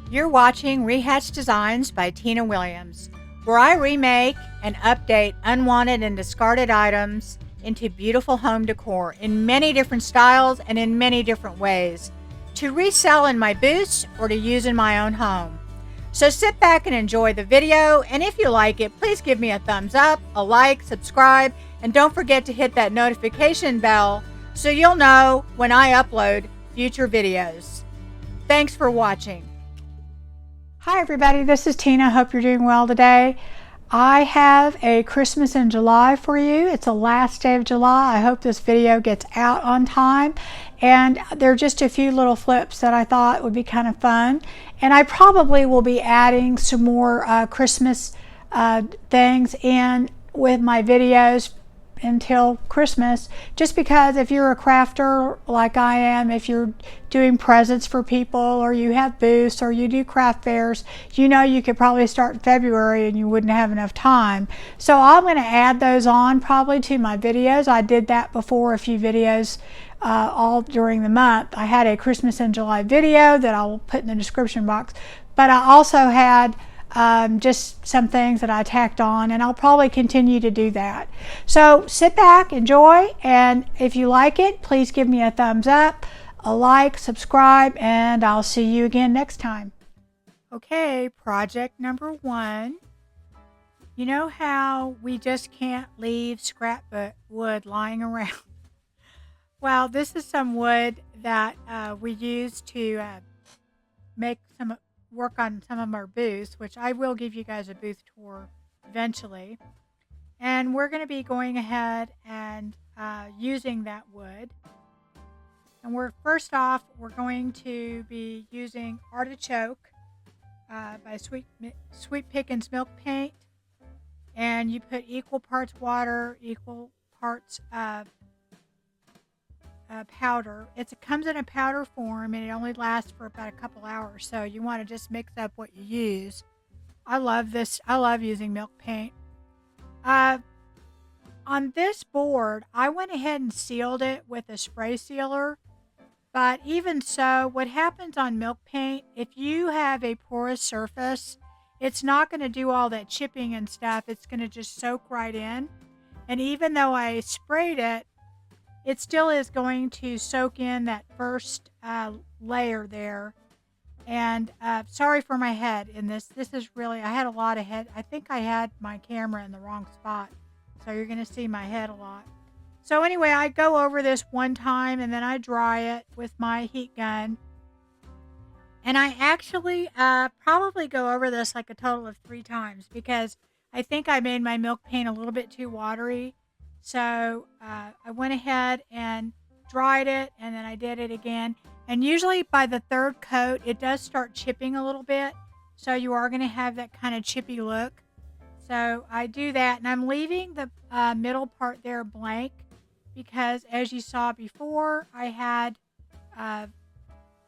You're watching Rehatch Designs by Tina Williams, where I remake and update unwanted and discarded items into beautiful home decor in many different styles and in many different ways to resell in my booths or to use in my own home. So sit back and enjoy the video, and if you like it, please give me a thumbs up, a like, subscribe, and don't forget to hit that notification bell so you'll know when I upload future videos. Thanks for watching. Hi everybody, this is Tina. Hope you're doing well today. I have a Christmas in July for you. It's the last day of July. I hope this video gets out on time. And there are just a few little flips that I thought would be kind of fun. And I probably will be adding some more Christmas things in with my videos until Christmas, just because if you're a crafter like I am, if you're doing presents for people or you have booths or you do craft fairs, you know you could probably start in February and you wouldn't have enough time. So I'm going to add those on probably to my videos. I did that before, a few videos all during the month. I had a Christmas in July video that I will put in the description box, but I also had just some things that I tacked on, and I'll probably continue to do that. So sit back, enjoy, and if you like it, please give me a thumbs up, a like, subscribe, and I'll see you again next time. Okay, project number 1. You know how we just can't leave scrap wood lying around? Well, this is some wood that we use to make some work on some of our booths, which I will give you guys a booth tour eventually. And we're going to be going ahead and using that wood. And first off, we're going to be using Artichoke by Sweet Pickins Milk Paint. And you put equal parts water, equal parts powder. It comes in a powder form and it only lasts for about a couple hours, so you want to just mix up what you use. I love this. I love using milk paint. On this board, I went ahead and sealed it with a spray sealer, but even so, what happens on milk paint, if you have a porous surface, it's not going to do all that chipping and stuff. It's going to just soak right in. And even though I sprayed it, it still is going to soak in that first layer there. And sorry for my head in this. This is really, I had a lot of head. I think I had my camera in the wrong spot. So you're going to see my head a lot. So anyway, I go over this one time and then I dry it with my heat gun. And I actually probably go over this like a total of 3 times because I think I made my milk paint a little bit too watery. So I went ahead and dried it, and then I did it again. And usually by the 3rd coat, it does start chipping a little bit. So you are going to have that kind of chippy look. So I do that, and I'm leaving the middle part there blank because, as you saw before, I had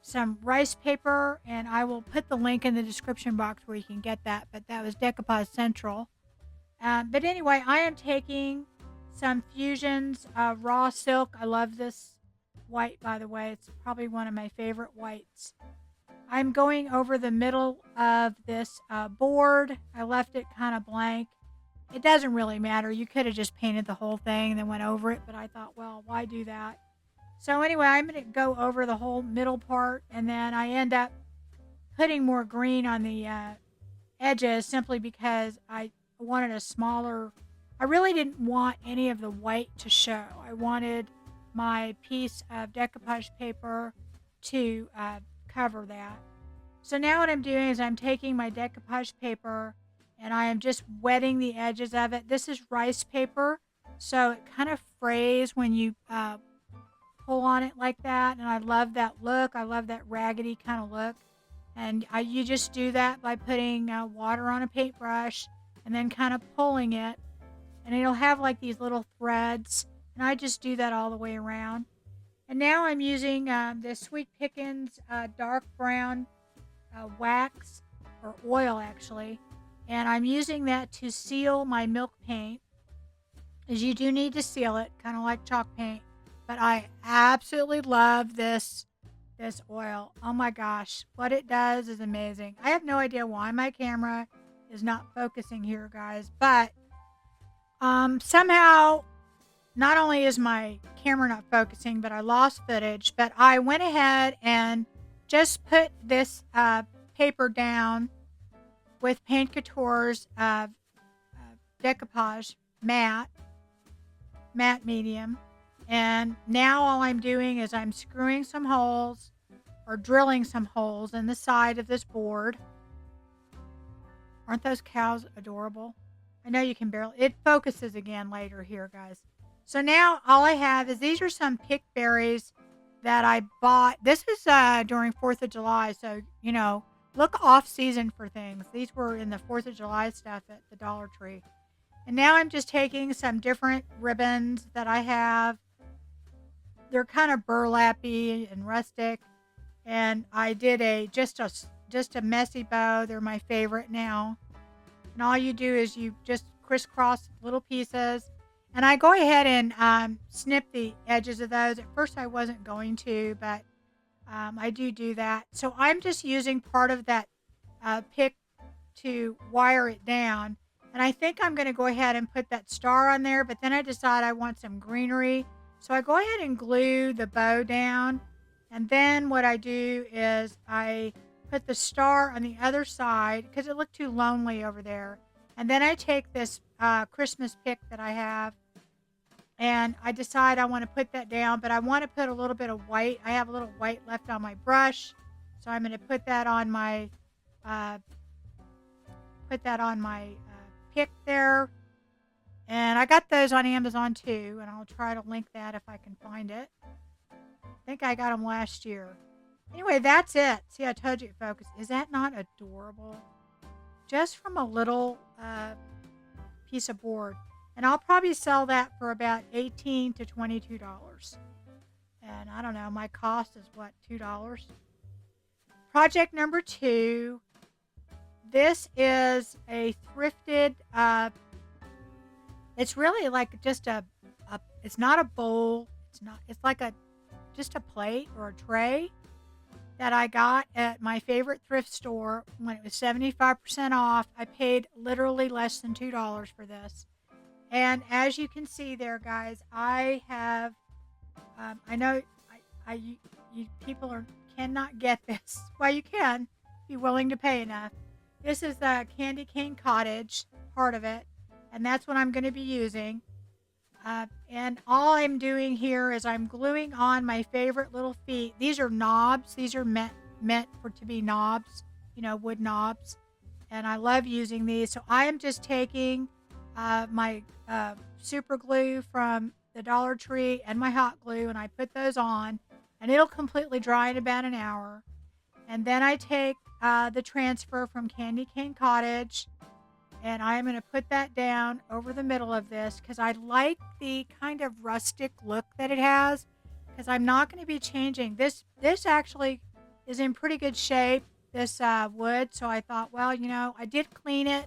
some rice paper, and I will put the link in the description box where you can get that. But that was Decoupage Central. But anyway, I am taking some Fusions raw silk. I love this white, by the way. It's probably one of my favorite whites. I'm going over the middle of this board. I left it kind of blank. It doesn't really matter. You could have just painted the whole thing and then went over it, but I thought, well, why do that? So anyway, I'm going to go over the whole middle part, and then I end up putting more green on the edges simply because I wanted a smaller. I really didn't want any of the white to show. I wanted my piece of decoupage paper to cover that. So now what I'm doing is I'm taking my decoupage paper and I am just wetting the edges of it. This is rice paper, so it kind of frays when you pull on it like that. And I love that look. I love that raggedy kind of look. And you just do that by putting water on a paintbrush and then kind of pulling it. And it'll have like these little threads. And I just do that all the way around. And now I'm using the Sweet Pickins dark brown wax, or oil actually. And I'm using that to seal my milk paint, as you do need to seal it, kind of like chalk paint. But I absolutely love this this oil. Oh my gosh, what it does is amazing. I have no idea why my camera is not focusing here, guys, but somehow not only is my camera not focusing, but I lost footage. But I went ahead and just put this paper down with Paint Couture's decoupage matte medium. And now all I'm doing is I'm screwing some holes or drilling some holes in the side of this board. Aren't those cows adorable? I know you can barely, it focuses again later here, guys. So now all I have is these are some picked berries that I bought. This is during 4th of July, so, you know, look off season for things. These were in the 4th of July stuff at the Dollar Tree. And now I'm just taking some different ribbons that I have. They're kind of burlappy and rustic. And I did just a messy bow. They're my favorite now. And all you do is you just crisscross little pieces. And I go ahead and snip the edges of those. At first I wasn't going to, but I do that. So I'm just using part of that pick to wire it down. And I think I'm going to go ahead and put that star on there, but then I decide I want some greenery. So I go ahead and glue the bow down. And then what I do is I put the star on the other side because it looked too lonely over there. And then I take this Christmas pick that I have and I decide I want to put that down, but I want to put a little bit of white. I have a little white left on my brush. So I'm going to put that on my pick there. And I got those on Amazon too, and I'll try to link that if I can find it. I think I got them last year. Anyway, that's it. See, I told you it focused. Is that not adorable? Just from a little piece of board. And I'll probably sell that for about $18 to $22. And I don't know, my cost is what, $2? Project number 2. This is a thrifted, it's really like just it's not a bowl. It's like just a plate or a tray that I got at my favorite thrift store when it was 75% off. I paid literally less than $2 for this. And as you can see there, guys, I have, I know you people cannot get this. Well, you can, be willing to pay enough. This is the candy cane cottage, part of it. And that's what I'm going to be using. And all I'm doing here is I'm gluing on my favorite little feet. These are knobs. These are meant to be knobs, you know, wood knobs. And I love using these. So I am just taking my super glue from the Dollar Tree and my hot glue, and I put those on, and it'll completely dry in about an hour. And then I take the transfer from Candy Cane Cottage, and I'm going to put that down over the middle of this because I like the kind of rustic look that it has, because I'm not going to be changing. This actually is in pretty good shape, this wood. So I thought, well, you know, I did clean it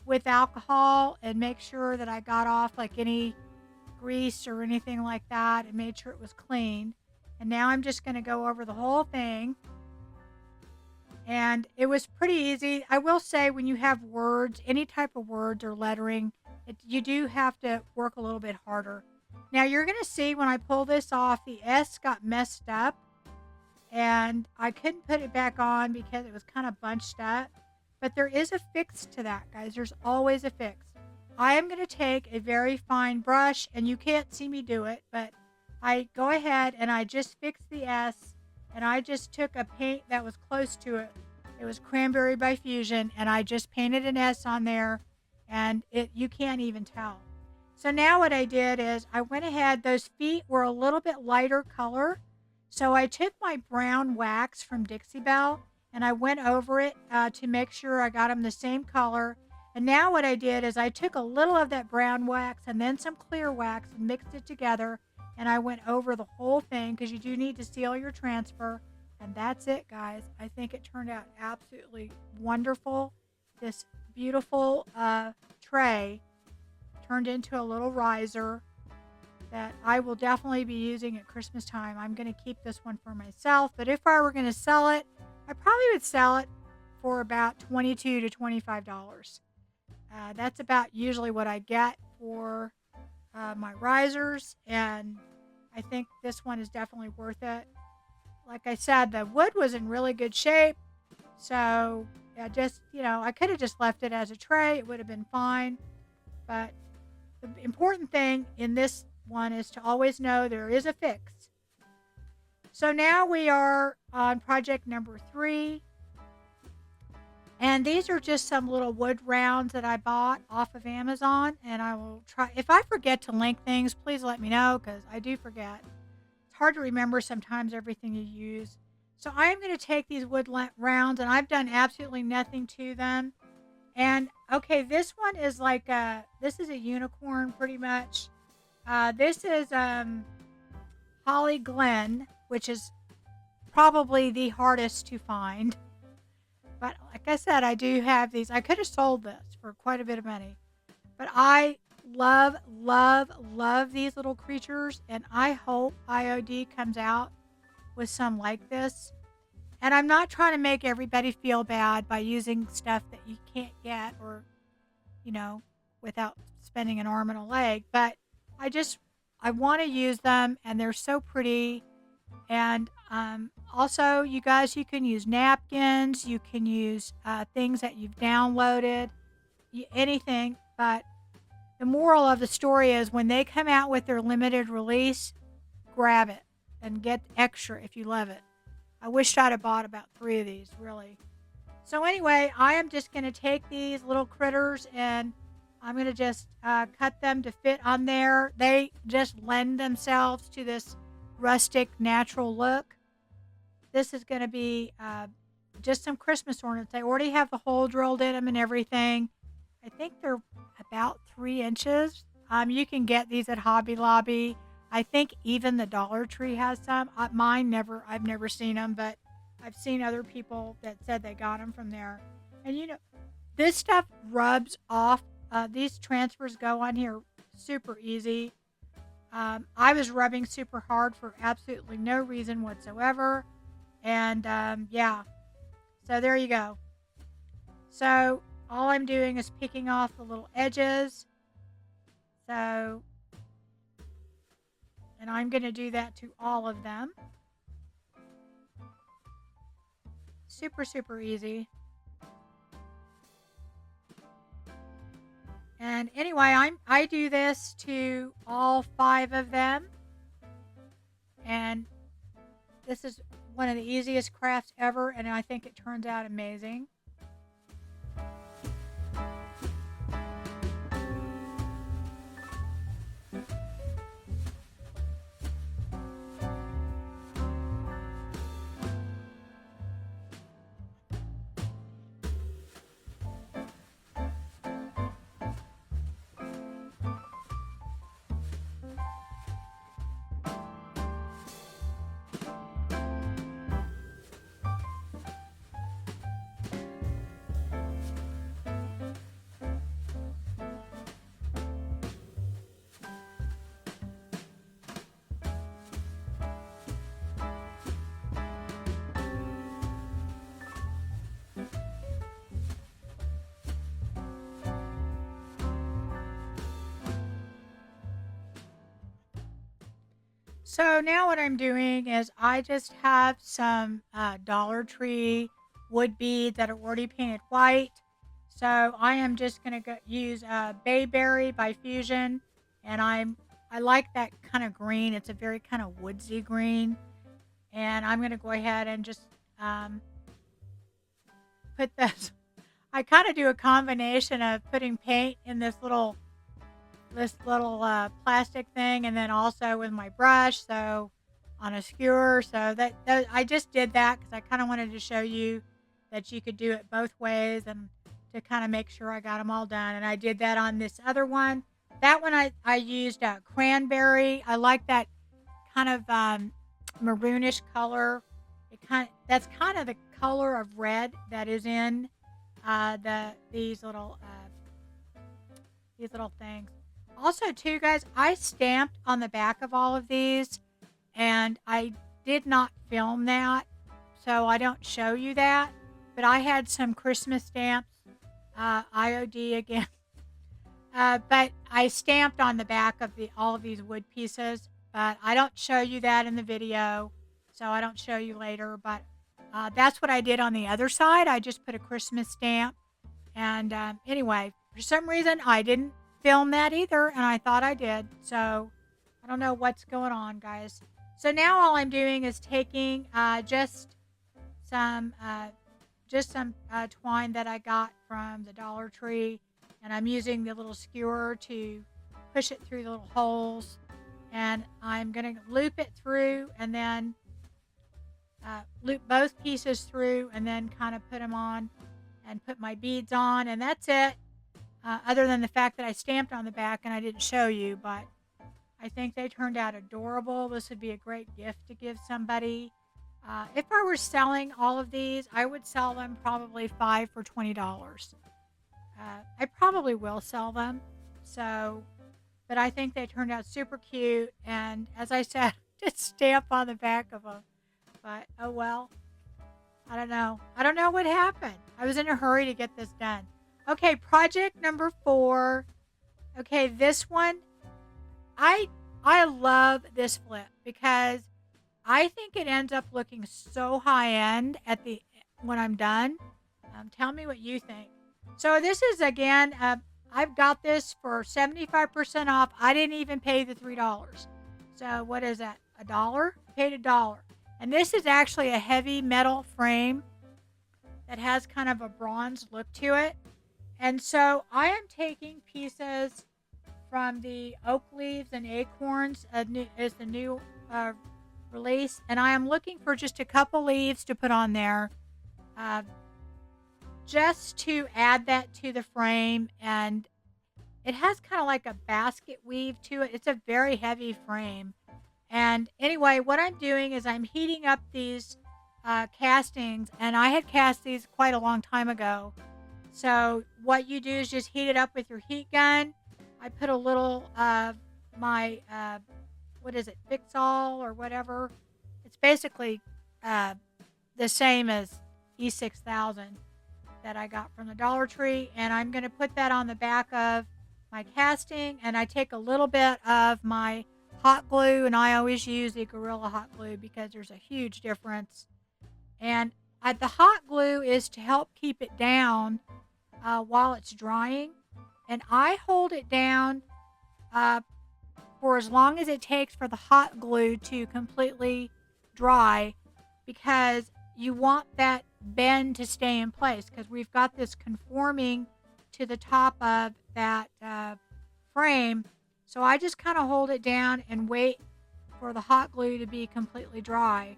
with alcohol and make sure that I got off like any grease or anything like that and made sure it was clean. And now I'm just going to go over the whole thing. And it was pretty easy. I will say when you have words, any type of words or lettering, you do have to work a little bit harder. Now you're going to see when I pull this off, the S got messed up. And I couldn't put it back on because it was kind of bunched up. But there is a fix to that, guys. There's always a fix. I am going to take a very fine brush, and you can't see me do it, but I go ahead and I just fix the S. And I just took a paint that was close to it. It was Cranberry by Fusion, and I just painted an S on there, and you can't even tell. So now what I did is I went ahead, those feet were a little bit lighter color, so I took my brown wax from Dixie Belle, and I went over it to make sure I got them the same color. And now what I did is I took a little of that brown wax and then some clear wax and mixed it together. And I went over the whole thing because you do need to seal your transfer. And that's it, guys. I think it turned out absolutely wonderful. This beautiful tray turned into a little riser. that I will definitely be using at Christmas time. I'm going to keep this one for myself, but if I were going to sell it, I probably would sell it for about $22 to $25. That's about usually what I get for my risers, and I think this one is definitely worth it. Like I said, the wood was in really good shape, so I just, I could have just left it as a tray. It would have been fine, but the important thing in this one is to always know there is a fix. So now we are on project number 3. And these are just some little wood rounds that I bought off of Amazon. And I will try, if I forget to link things, please let me know because I do forget. It's hard to remember sometimes everything you use. So I am going to take these wood rounds, and I've done absolutely nothing to them. And okay, this one is like this is a unicorn pretty much. This is Holly Glen, which is probably the hardest to find. But like I said, I do have these. I could have sold this for quite a bit of money. But I love, love, love these little creatures. And I hope IOD comes out with some like this. And I'm not trying to make everybody feel bad by using stuff that you can't get or, without spending an arm and a leg. But I want to use them, and they're so pretty. And also, you guys, you can use napkins. You can use things that you've downloaded, anything. But the moral of the story is when they come out with their limited release, grab it and get extra if you love it. I wished I'd have bought about 3 of these, really. So anyway, I am just going to take these little critters and I'm going to just cut them to fit on there. They just lend themselves to this rustic, natural look. This is going to be just some Christmas ornaments. I already have the hole drilled in them and everything. I think they're about 3 inches. You can get these at Hobby Lobby. I think even the Dollar Tree has some. I've never seen them, but I've seen other people that said they got them from there. And this stuff rubs off. These transfers go on here super easy. I was rubbing super hard for absolutely no reason whatsoever. And yeah, so there you go. So all I'm doing is picking off the little edges. And I'm going to do that to all of them. Super, super easy. And anyway, I do this to all 5 of them. And this is one of the easiest crafts ever, and I think it turns out amazing. So now what I'm doing is I just have some Dollar Tree wood beads that are already painted white. So I am just going to use Bayberry by Fusion. And I like that kind of green. It's a very kind of woodsy green. And I'm going to go ahead and just put this. I kind of do a combination of putting paint in this little plastic thing, and then also with my brush, so on a skewer. So that I just did that because I kind of wanted to show you that you could do it both ways and to kind of make sure I got them all done. And I did that on this other one. That one I used cranberry. I like that kind of maroonish color. That's kind of the color of red that is in these little things. Also, too, guys, I stamped on the back of all of these, and I did not film that, so I don't show you that. But I had some Christmas stamps, IOD again. But I stamped on the back of all of these wood pieces, but I don't show you that in the video, so I don't show you later. But that's what I did on the other side. I just put a Christmas stamp, and anyway, for some reason I didn't film that either, and I thought I did. So I don't know what's going on, guys. So now all I'm doing is taking some twine that I got from the Dollar Tree, and I'm using the little skewer to push it through the little holes, and I'm going to loop it through, and then loop both pieces through, and then kind of put them on and put my beads on, and that's it. Other than the fact that I stamped on the back and I didn't show you, but I think they turned out adorable. This would be a great gift to give somebody. If I were selling all of these, I would sell them probably 5 for $20. I probably will sell them. So, but I think they turned out super cute. And as I said, just stamp on the back of them. But oh well. I don't know. I don't know what happened. I was in a hurry to get this done. Okay, project number 4. Okay, this one, I love this flip because I think it ends up looking so high end when I'm done. Tell me what you think. So this is again, I've got this for 75% off. I didn't even pay the $3. So what is that? $1? Paid $1. And this is actually a heavy metal frame that has kind of a bronze look to it. And so I am taking pieces from the Oak Leaves and Acorns is the new release, and I am looking for just a couple leaves to put on there, just to add that to the frame. And it has kind of like a basket weave to it. It's a very heavy frame. And anyway, what I'm doing is I'm heating up these castings, and I had cast these quite a long time ago. So what you do is just heat it up with your heat gun. I put a little my what is it, Fix-All or whatever. It's basically the same as E6000 that I got from the Dollar Tree, and I'm going to put that on the back of my casting. And I take a little bit of my hot glue, and I always use the Gorilla hot glue because there's a huge difference. And the hot glue is to help keep it down while it's drying, and I hold it down for as long as it takes for the hot glue to completely dry, because you want that bend to stay in place, because we've got this conforming to the top of that frame. So I just kind of hold it down and wait for the hot glue to be completely dry.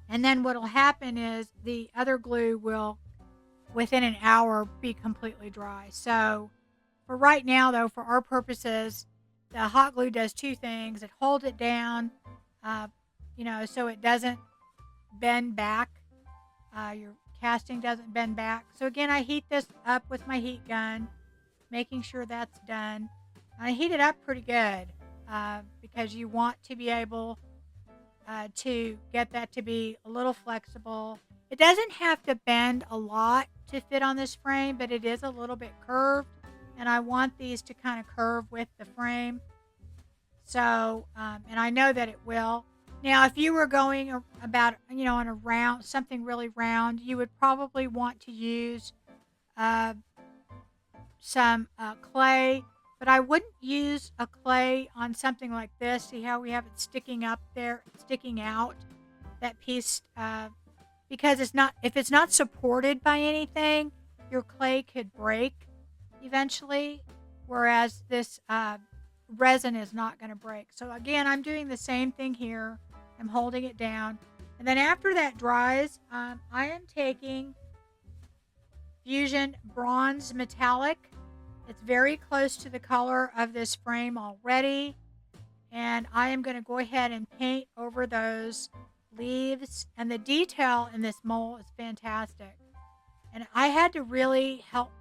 And then what will happen is the other glue will, within an hour, be completely dry. So for right now, though, for our purposes, the hot glue does two things. It holds it down, so it doesn't bend back. Your casting doesn't bend back. So again, I heat this up with my heat gun, making sure that's done. I heat it up pretty good because you want to be able to get that to be a little flexible. It doesn't have to bend a lot to fit on this frame, but it is a little bit curved, and I want these to kind of curve with the frame. So, and I know that it will. Now, if you were going about, on a round, something really round, you would probably want to use some clay, but I wouldn't use a clay on something like this. See how we have it sticking up there, sticking out, that piece, because if it's not supported by anything, your clay could break eventually, whereas this resin is not going to break. So again, I'm doing the same thing here. I'm holding it down. And then after that dries, I am taking Fusion Bronze Metallic. It's very close to the color of this frame already. And I am going to go ahead and paint over those leaves. And the detail in this mole is fantastic. And I had to really help,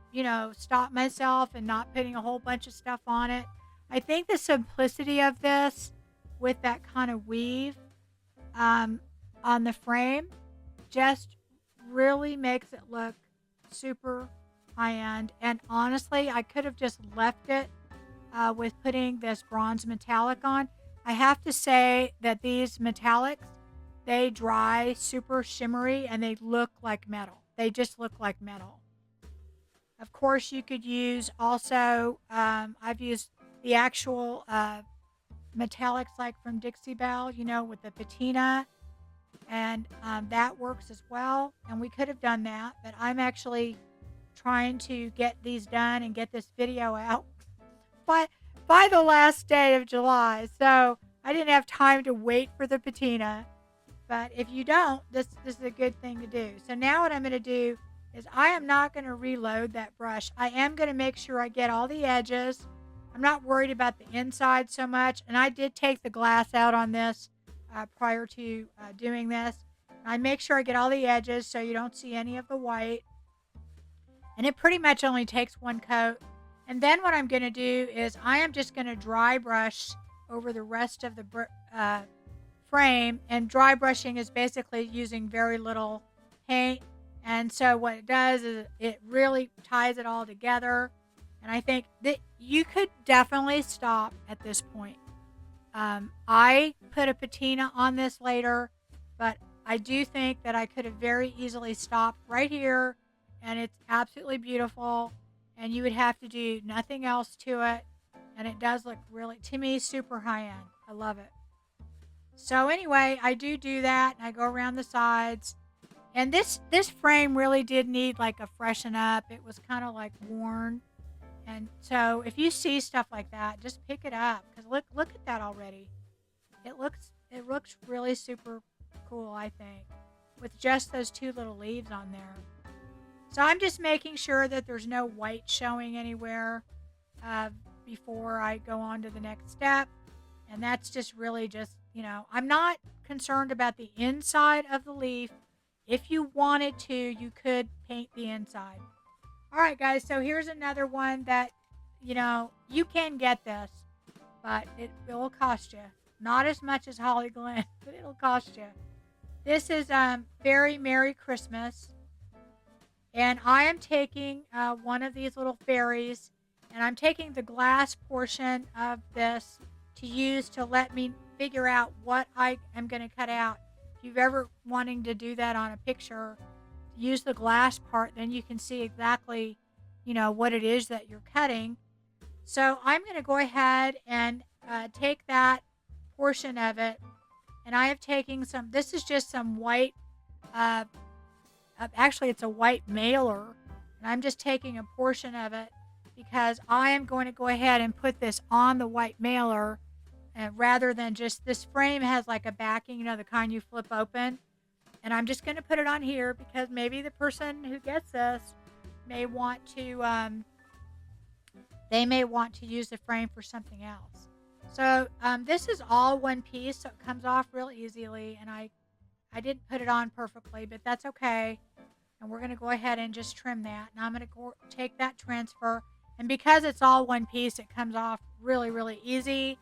stop myself and not putting a whole bunch of stuff on it. I think the simplicity of this with that kind of weave um, on the frame just really makes it look super high end. And honestly, I could have just left it with putting this bronze metallic on. I have to say that these metallics, they dry super shimmery and they look like metal. They just look like metal. Of course, you could use also, I've used the actual metallics like from Dixie Belle, with the patina, and that works as well. And we could have done that, but I'm actually trying to get these done and get this video out by by the last day of July. So I didn't have time to wait for the patina. But if you don't, this is a good thing to do. So now what I'm going to do is I am not going to reload that brush. I am going to make sure I get all the edges. I'm not worried about the inside so much. And I did take the glass out on this prior to doing this. I make sure I get all the edges so you don't see any of the white. And it pretty much only takes one coat. And then what I'm going to do is I am just going to dry brush over the rest of the frame. And dry brushing is basically using very little paint. And so what it does is it really ties it all together. And I think that you could definitely stop at this point. I put a patina on this later, but I do think that I could have very easily stopped right here, and it's absolutely beautiful, and you would have to do nothing else to it, and it does look really, to me, super high-end. I love it. So anyway, I do that, and I go around the sides, and this frame really did need like a freshen up. It was kind of like worn. And so if you see stuff like that, just pick it up, because look at that already. It looks really super cool, I think, with just those two little leaves on there. So I'm just making sure that there's no white showing anywhere before I go on to the next step. And that's just really just, I'm not concerned about the inside of the leaf. If you wanted to, you could paint the inside. All right, guys, so here's another one that, you can get this, but it will cost you. Not as much as Holly Glen, but it'll cost you. This is Very Merry Christmas, and I am taking one of these little fairies, and I'm taking the glass portion of this to use to let me figure out what I am going to cut out. If you've ever wanting to do that on a picture, use the glass part, then you can see exactly, what it is that you're cutting. So I'm going to go ahead and take that portion of it, and I have taken some, this is just some white, actually it's a white mailer, and I'm just taking a portion of it because I am going to go ahead and put this on the white mailer, rather than just, this frame has like a backing, the kind you flip open. And I'm just going to put it on here because maybe the person who gets this may want to, they may want to use the frame for something else. So this is all one piece, so it comes off real easily. And I didn't put it on perfectly, but that's okay. And we're going to go ahead and just trim that. And I'm going to take that transfer. And because it's all one piece, it comes off really, really easy.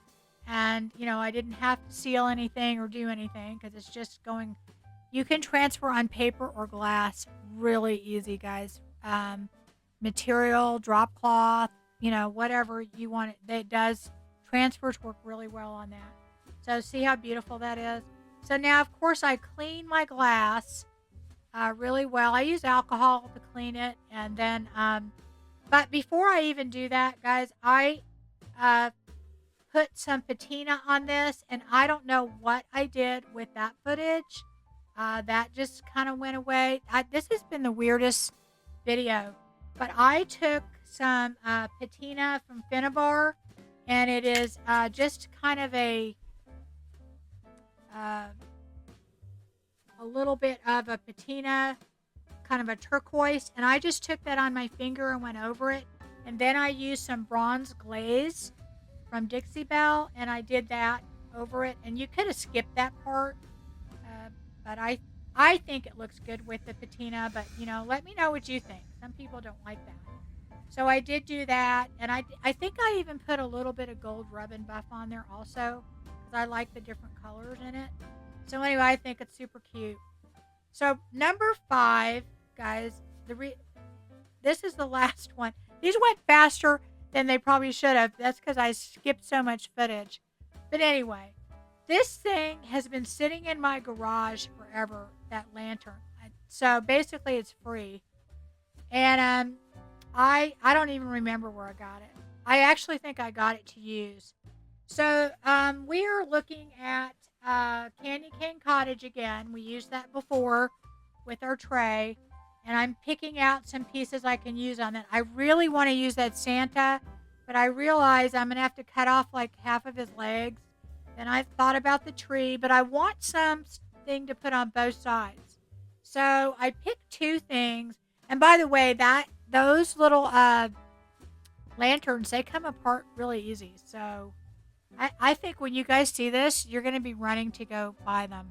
And, I didn't have to seal anything or do anything because it's just going. You can transfer on paper or glass really easy, guys. Material, drop cloth, whatever you want. It does. Transfers work really well on that. So see how beautiful that is? So now, of course, I clean my glass really well. I use alcohol to clean it. And then, but before I even do that, guys, I put some patina on this. And I don't know what I did with that footage. That just kind of went away. This has been the weirdest video. But I took some patina from Finnabar, and it is just kind of a little bit of a patina, kind of a turquoise. And I just took that on my finger and went over it. And then I used some bronze glaze from Dixie Belle, and I did that over it. And you could have skipped that part. But I think it looks good with the patina, but let me know what you think. Some people don't like that. So I did do that, and I think I even put a little bit of gold rub and buff on there also because I like the different colors in it. So anyway, I think it's super cute. So number 5, guys, this is the last one. These went faster than they probably should have. That's because I skipped so much footage. But anyway, this thing has been sitting in my garage forever, that lantern. So basically it's free. And I don't even remember where I got it. I actually think I got it to use. So we are looking at Candy Cane Cottage again. We used that before with our tray. And I'm picking out some pieces I can use on that. I really want to use that Santa, but I realize I'm going to have to cut off like half of his legs. Then I thought about the tree, but I want something to put on both sides. So I picked 2 things. And by the way, those little lanterns, they come apart really easy. So I think when you guys see this, you're going to be running to go buy them.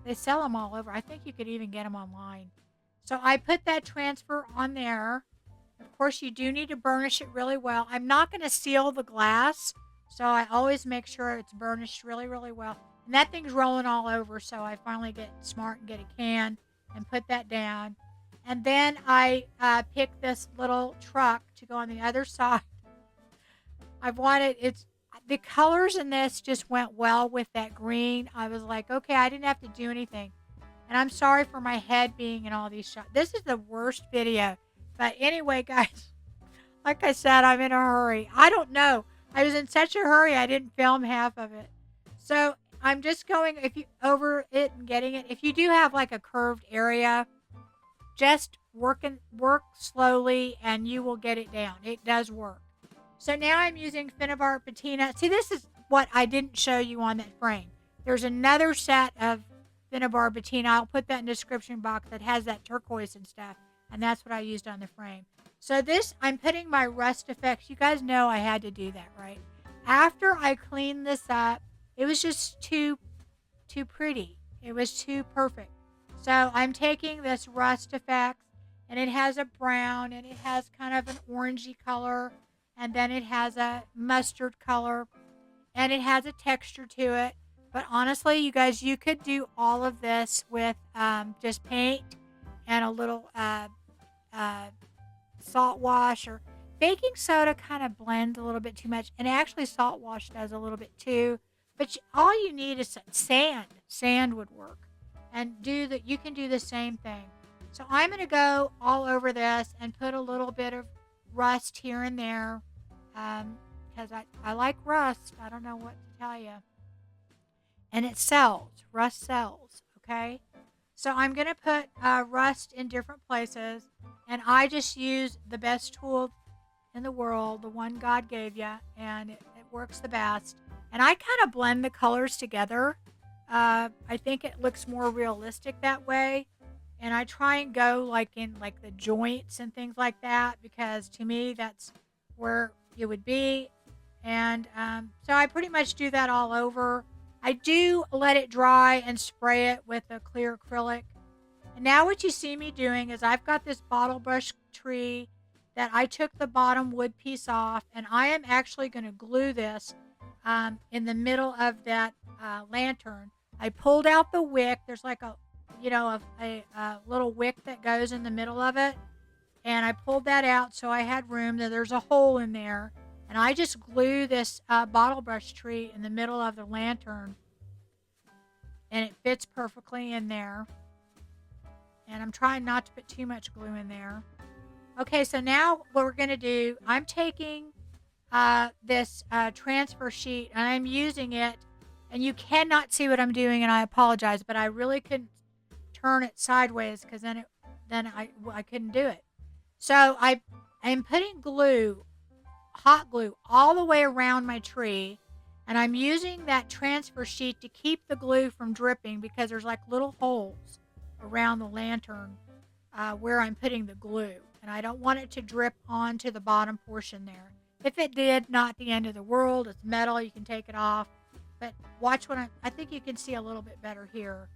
They sell them all over. I think you could even get them online. So I put that transfer on there. Of course, you do need to burnish it really well. I'm not going to seal the glass, so I always make sure it's burnished really, really well. And that thing's rolling all over, so I finally get smart and get a can and put that down. And then I picked this little truck to go on the other side. The colors in this just went well with that green. I was like, okay, I didn't have to do anything. And I'm sorry for my head being in all these shots. This is the worst video. But anyway, guys, like I said, I'm in a hurry. I don't know. I was in such a hurry, I didn't film half of it. So I'm just going over it and getting it. If you do have like a curved area, just work slowly and you will get it down. It does work. So now I'm using Finnabar patina. See, this is what I didn't show you on that frame. There's another set of Finnabar patina. I'll put that in the description box that has that turquoise and stuff. And that's what I used on the frame. So this, I'm putting my rust effects. You guys know I had to do that, right? After I cleaned this up, it was just too pretty. It was too perfect. So I'm taking this rust effects, and it has a brown, and it has kind of an orangey color, and then it has a mustard color, and it has a texture to it. But honestly, you guys, you could do all of this with just paint and a little salt wash, or baking soda kind of blends a little bit too much, and actually salt wash does a little bit too. But all you need is sand. Sand would work, and you can do the same thing. So I'm going to go all over this and put a little bit of rust here and there, because I like rust. I don't know what to tell you. And it sells. Rust sells, okay? So I'm going to put rust in different places, and I just use the best tool in the world, the one God gave you, and it works the best. And I kind of blend the colors together. I think it looks more realistic that way. And I try and go in the joints and things like that, because to me that's where it would be. And so I pretty much do that all over. I do let it dry and spray it with a clear acrylic. And now what you see me doing is I've got this bottle brush tree that I took the bottom wood piece off, and I am actually going to glue this in the middle of that lantern. I pulled out the wick. There's like a little wick that goes in the middle of it, and I pulled that out so I had room. There's a hole in there, and I just glue this bottle brush tree in the middle of the lantern, and it fits perfectly in there. And I'm trying not to put too much glue in there. Okay, so now what we're going to do, I'm taking this transfer sheet, and I'm using it, and you cannot see what I'm doing, and I apologize, but I really couldn't turn it sideways, because then I couldn't do it. So I'm putting glue, hot glue, all the way around my tree, and I'm using that transfer sheet to keep the glue from dripping, because there's like little holes around the lantern where I'm putting the glue, and I don't want it to drip onto the bottom portion there. If it did, not the end of the world. It's metal, you can take it off. But watch what I think you can see a little bit better here.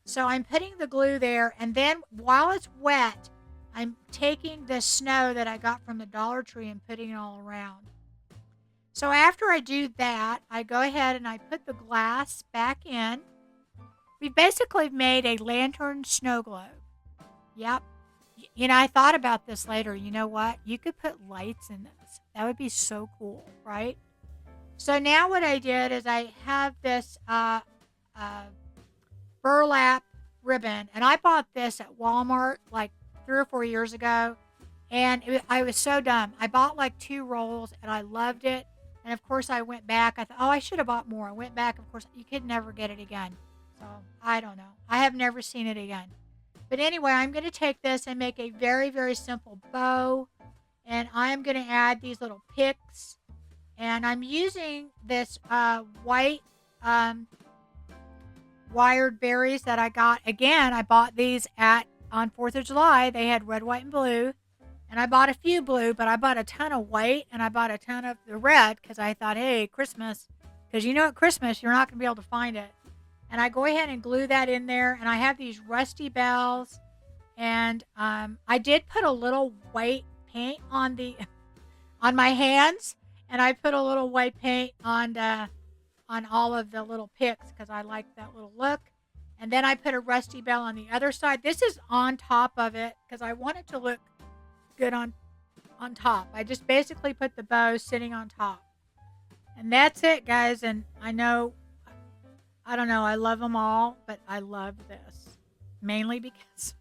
So I'm putting the glue there, and then while it's wet, I'm taking the snow that I got from the Dollar Tree and putting it all around. So after I do that, I go ahead and I put the glass back in. We basically made a lantern snow globe. Yep. I thought about this later. You know what? You could put lights in this. That would be so cool, right? So now what I did is I have this uh, burlap ribbon, and I bought this at Walmart like 3 or 4 years ago, and I was so dumb. I bought like 2 rolls, and I loved it. And of course, I went back. I thought, oh, I should have bought more. I went back. Of course, you could never get it again. So I don't know. I have never seen it again. But anyway, I'm going to take this and make a very, very simple bow. And I'm going to add these little picks. And I'm using this white wired berries that I got. Again, I bought these on 4th of July. They had red, white, and blue. And I bought a few blue, but I bought a ton of white and I bought a ton of the red because I thought, hey, Christmas. Because at Christmas, you're not going to be able to find it. And I go ahead and glue that in there. And I have these rusty bells. And I did put a little white paint on my hands. And I put a little white paint on all of the little picks because I like that little look. And then I put a rusty bell on the other side. This is on top of it because I want it to look good on top. I just basically put the bow sitting on top. And that's it, guys. And I don't know, I love them all, but I love this. Mainly because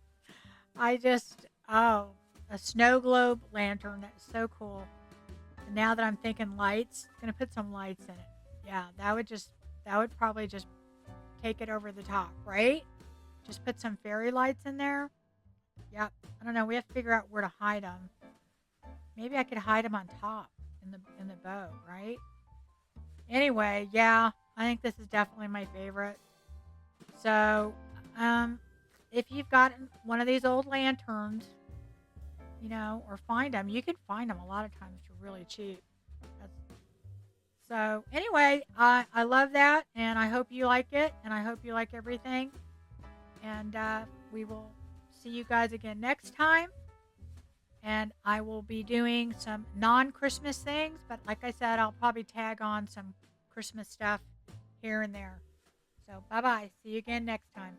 a snow globe lantern. That's so cool. And now that I'm thinking lights, I'm going to put some lights in it. Yeah, that would probably just take it over the top, right? Just put some fairy lights in there. Yep. I don't know. We have to figure out where to hide them. Maybe I could hide them on top in the bow, right? Anyway, yeah, I think this is definitely my favorite. So, if you've got one of these old lanterns, or find them, you can find them a lot of times for really cheap. So anyway, I love that, and I hope you like it, and I hope you like everything. And we will see you guys again next time. And I will be doing some non-Christmas things, but like I said, I'll probably tag on some Christmas stuff here and there. So bye-bye. See you again next time.